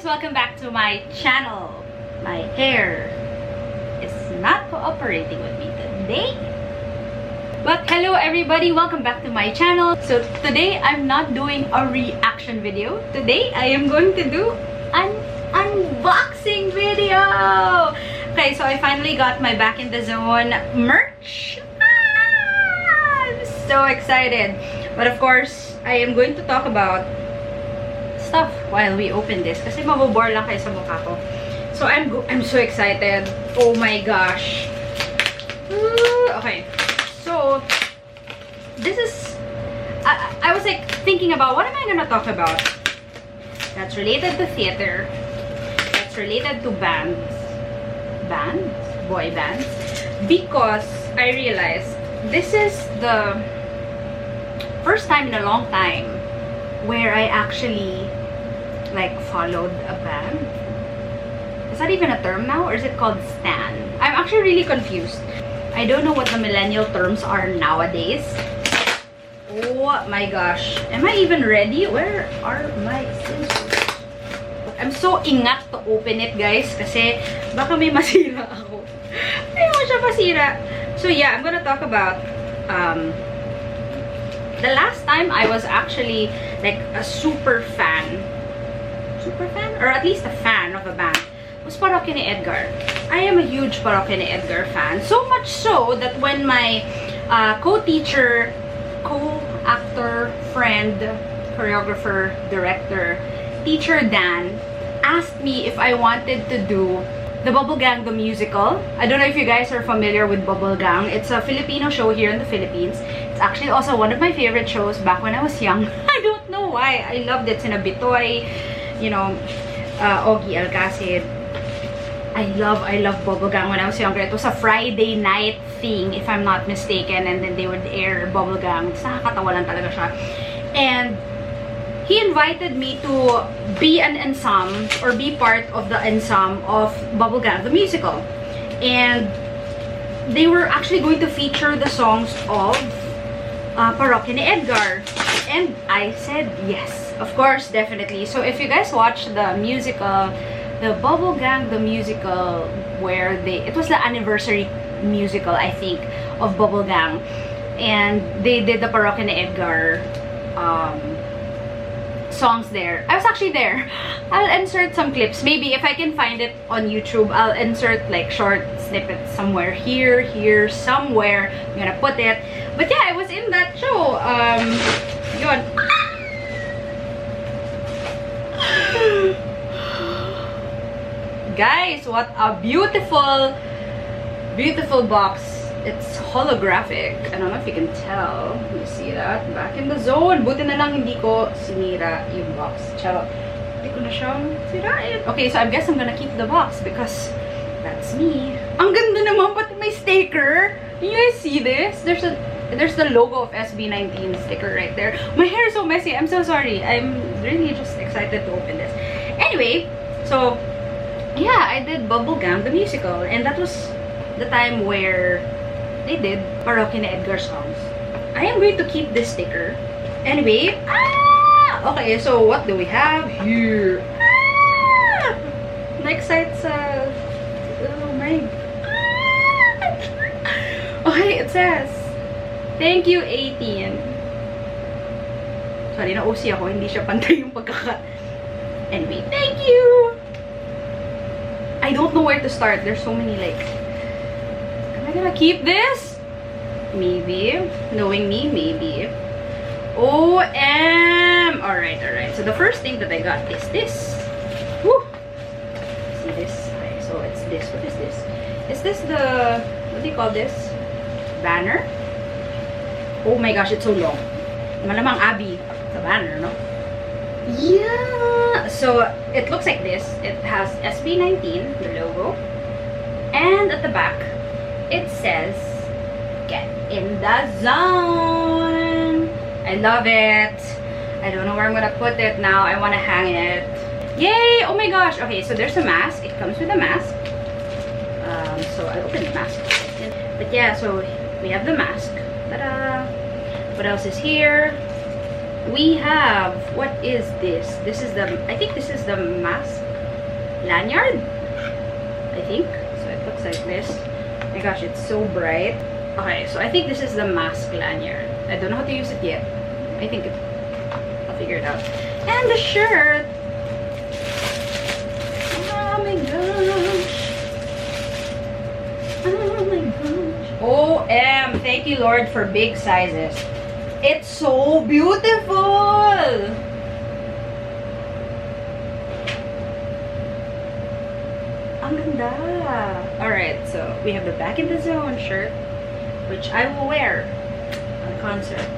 guys! Welcome back to my channel. My hair is not cooperating with me today. But hello everybody, welcome back to my channel. So today I'm not doing a reaction video. Today I am going to do an unboxing video. Okay, so I finally got my Back in the Zone merch. I'm so excited. But of course, I am going to talk about stuff while we open this kasi mabobore lang kayo sa mukha ko. So I'm so excited. Oh my gosh. Okay. So this is I was like thinking about what am I gonna talk about that's related to theater, that's related to boy bands, because I realized this is the first time in a long time where I actually like followed a band. Is that even a term now, or is it called stan? I'm actually really confused. I don't know what the millennial terms are nowadays. Oh my gosh. Am I even ready? Where are my scissors? I'm so ingat to open it, guys, kasi baka may masira ako. Ayaw siya masira. So yeah, I'm gonna talk about the last time I was actually like a super fan, or at least a fan of a band, was Parokya ni Edgar. I am a huge Parokya ni Edgar fan. So much so that when my co-teacher, co-actor, friend, choreographer, director, teacher Dan asked me if I wanted to do the Bubble Gang the musical. I don't know if you guys are familiar with Bubble Gang. It's a Filipino show here in the Philippines. It's actually also one of my favorite shows back when I was young. I don't know why. I loved it. Sinabitoy, you know, Ogie Alcacid. I love Bubble Gang when I was younger. It was a Friday night thing, if I'm not mistaken, and then they would air Bubble Gang. Nakakatawa lang talaga siya. And he invited me to be an ensemble, or be part of the ensemble of Bubble Gang, the musical. And they were actually going to feature the songs of Parokya ni Edgar. And I said yes. Of course, definitely. So if you guys watch the musical, the Bubble Gang the musical, where it was the anniversary musical, I think, of Bubble Gang, and they did the Parokya ni Edgar songs there. I was actually there. I'll insert some clips. Maybe if I can find it on YouTube, I'll insert like short snippets somewhere here, somewhere. I'm gonna put it. But yeah, I was in that show. Yun. Guys, what a beautiful box. It's holographic. I don't know if you can tell. You see that? Back in the Zone. Buti na lang hindi ko sinira yung box. Charot. Hindi ko na siyang sirain. Okay, so I guess I'm gonna keep the box because that's me. Ang ganda naman, pati may sticker. You guys see this? There's the logo of SB19 sticker right there. My hair is so messy. I'm so sorry. I'm really just excited to open this. Anyway, so yeah, I did Bubble Gang the musical, and that was the time where they did Parokya ni Edgar songs. I am going to keep this sticker. Anyway, okay, so what do we have here? Next site's oh my. Okay, it says, thank you 18. Sorry, na-OC ako, hindi siya pantay yung pagkakat. Anyway, thank you. I don't know where to start. There's so many, like, am I gonna keep this? Maybe. Knowing me, maybe. OM! Alright. So the first thing that I got is this. Woo! See this? Okay, so it's this. What is this? Is this the, what do you call this? Banner? Oh my gosh, it's so long. Malamang Abby, the banner, no? Yeah! So it looks like this. It has SB19, the logo. And at the back, it says, get in the zone! I love it. I don't know where I'm gonna put it now. I wanna hang it. Yay! Oh my gosh! Okay, so there's a mask. It comes with a mask. So I'll open the mask. But yeah, so we have the mask. Ta-da! What else is here? We have, what is this? This is the, I think this is the mask lanyard, I think. So it looks like this. Oh my gosh, it's so bright. Okay, so I think this is the mask lanyard. I don't know how to use it yet. I think I'll figure it out. And the shirt. Oh my gosh. Oh my gosh. OM. Thank you, Lord, for big sizes. It's so beautiful. Ang ganda. Alright, so we have the Back in the Zone shirt, which I will wear on concert.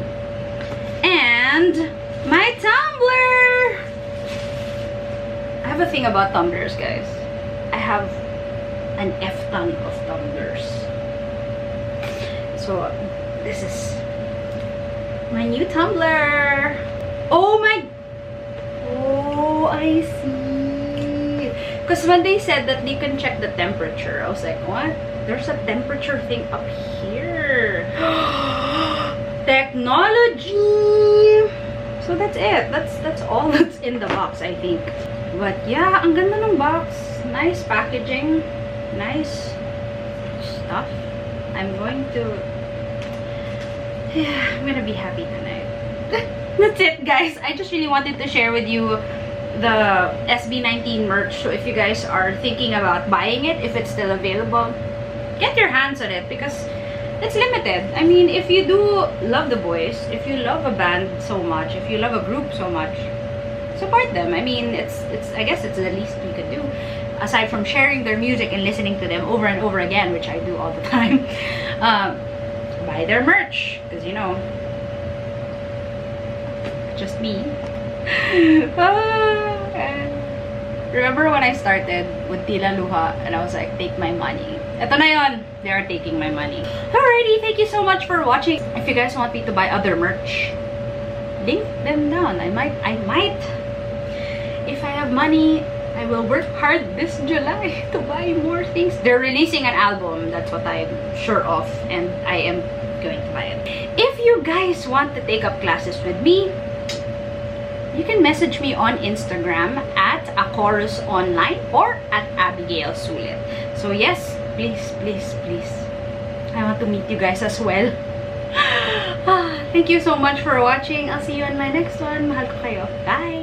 And my tumbler! I have a thing about tumblers, guys. I have an F-ton of tumblers. So, this is my new tumbler. Oh my... Oh, I see. Because when they said that you can check the temperature, I was like, what? There's a temperature thing up here. Technology! So that's it. That's all that's in the box, I think. But yeah, ang ganda ng box. Nice packaging. Nice stuff. I'm gonna be happy tonight. That's it, guys. I just really wanted to share with you the SB19 merch. So if you guys are thinking about buying it, if it's still available, get your hands on it because it's limited. I mean, if you do love the boys, if you love a band so much, if you love a group so much, support them. I mean, I guess it's the least we could do, aside from sharing their music and listening to them over and over again, which I do all the time. Buy their merch, because you know, just me. Remember when I started with Tila Luha and I was like, take my money. Eto na yon, they are taking my money. Alrighty, thank you so much for watching. If you guys want me to buy other merch, link them down. I might, if I have money, I will work hard this July to buy more things. They're releasing an album, that's what I'm sure of, and I am going to buy it. If you guys want to take up classes with me, you can message me on Instagram at @acorusonline or at Abigail Sulit. So yes, please, please, please. I want to meet you guys as well. Thank you so much for watching. I'll see you on my next one. Mahal ko kayo. Bye!